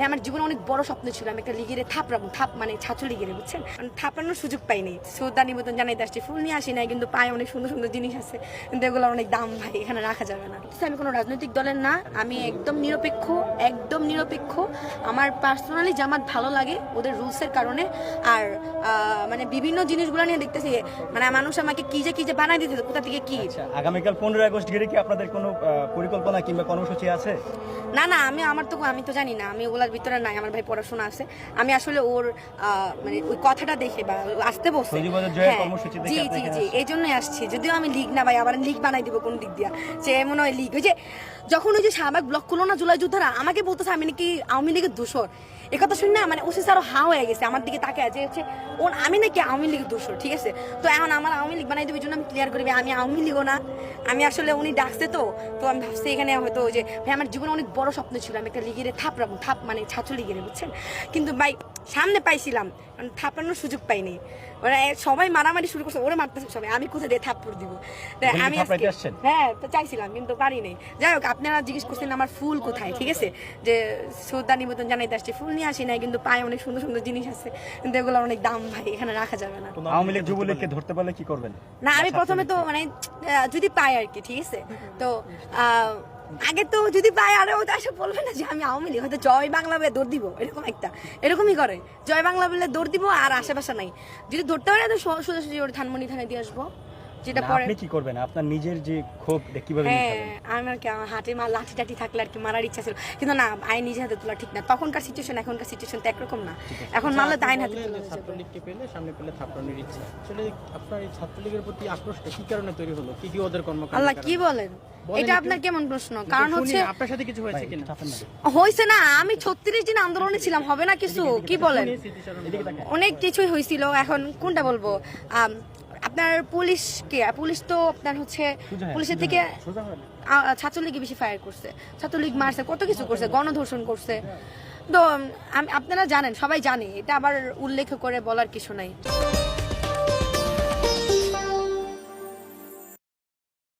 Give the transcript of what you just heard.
আমার জীবনে অনেক বড় স্বপ্ন ছিল আমি একটা লিগের থাপড়াবো, মানে ছাত্রলীগের, বুঝছেন, থাপড়ানোর সুযোগ পাইনি। শ্রদ্ধা নিবেদন জানাইতে আসছি, ফুল নিয়ে আসি নাই, কিন্তু পায়ে অনেক সুন্দর সুন্দর জিনিস আছে, কিন্তু এগুলো অনেক দাম ভাই, এখানে রাখা যাবে না। আমি কোনো রাজনৈতিক দলের না, আমি একদম নিরপেক্ষ, একদম নিরপেক্ষ। আমার পার্সোনালি জামাত ভালো লাগে ওদের রুলসের কারণে। আর মানে বিভিন্ন জিনিসগুলো নিয়ে দেখতেছি, মানে মানুষ আমাকে কি যে বানাই দিতে, কোথা থেকে কি। আগামীকাল 15 আগস্ট ঘিরে কি আপনাদের কোনো পরিকল্পনা কিংবা কর্মসূচি আছে? না, আমি তো জানি না, আমি ওগুলার ভিতরে নাই। আমার ভাই পড়াশোনা আছে, আমি আসলে ওর মানে ওই কথাটা দেখে বা আসতে বসে, জি এই জন্যই আসছি। যদিও আমি লিগ না ভাই, আবার লিগ বানাই দিব কোন দিক দিয়া, যে মনে হয় লিগ। ওই যে যখন ওই যে শাহবাগ ব্লক করলো না জুলাই যোদ্ধারা, আমাকে বলতেছে আমি নাকি আওয়ামী লীগের দোষর। এই কথা শুনে না মানে ওসি আরো হা হয়ে গেছে, আমার দিকে তাকে যে হচ্ছে ওর আমি নাকি আওয়ামী লীগের দোষর, ঠিক আছে। তো এখন আমার আওয়ামী লীগ বানাই দেবে, এই জন্য আমি ক্লিয়ার করবি আমি আওয়ামী লীগও না। আমি আসলে উনি ডাকছে তো আমি ভাবছি এখানে হয়তো যে ভাই আমার জীবনে অনেক বড় স্বপ্ন ছিল আমি একটা লিগের থাপড়াবো, মানে ছাত্রলীগের, বুঝছেন, কিন্তু ভাই সামনে পাইছিলাম, মানে থাপড়ানোর সুযোগ পাইনি। মানে সবাই মারামারি শুরু করছে, ওরা মারতেছে সবাই, আমি কোথায় দিয়ে থাপ্পড় দিব। আমি হ্যাঁ তো চাইছিলাম, কিন্তু পারি নাই। যাই হোক, আপনারা জিজ্ঞেস করছেন আমার ফুল কোথায়, ঠিক আছে, যে শ্রদ্ধা নিবেদন জানাইতে আসছি, ফুল নিয়ে আসি নাই, কিন্তু পায়ে অনেক সুন্দর সুন্দর জিনিস আছে, কিন্তু এগুলো অনেক দাম ভাই, এখানে রাখা যাবে না। আওয়ামী লীগ যুবলীগকে ধরতে পারলে কি করবেন? না, আমি প্রথমে তো মানে যদি পাই আর কি, ঠিক আছে, তো আগে তো যদি পাই, আর ও আসে বলবে না যে আমি আওয়ামী লীগ, হয়তো জয় বাংলা বলে দৌড় দিব, এরকমই করে, জয় বাংলা বলে দৌড় দিব, আর আশেপাশে নাই। যদি ধরতে পারে তো সোজাসুজি ওর ধানমন্ডি থানায় দিয়ে আসবো। যেটা পরে আপনি কি করবেন? আপনার নিজের যে ক্ষোভ কিভাবে মিটাবেন? আমার কি আমার হাতে লাঠি টাঠি থাকলে আর কি মারার ইচ্ছা ছিল, কিন্তু না, আইন নিজে হাতে তোলা ঠিক না। তখনকার সিচুয়েশন এখনকার সিচুয়েশন তো একরকম না। এখন মারলে তো আইন হাতে তুলে ছাত্রলীগকে পেলে সামনে পেলে থাপড়ানোর ইচ্ছা। আসলে আপনার এই ছাত্রলীগের প্রতি আক্রোশটা কি কারণে তৈরি হলো? কি ওদের কর্মকাণ্ড? আল্লাহ কি বলেন, এটা আপনার কেমন প্রশ্ন? কারণ হচ্ছে আপনার সাথে কিছু হয়েছে কিনা? হয়েছে না, আমি 36 দিন আন্দোলনে ছিলাম, হবে না কিছু? কি বলেন, অনেক কিছুই হয়েছিল। এখন কোনটা বলবো? আপনার পুলিশ তো আপনার হচ্ছে পুলিশের থেকে ছাত্রলীগই বেশি ফায়ার করছে, ছাত্রলীগ মারছে, কত কিছু করছে, গণধর্ষণ করছে। তো আপনারা জানেন, সবাই জানে, এটা আবার উল্লেখ করে বলার কিছু নাই।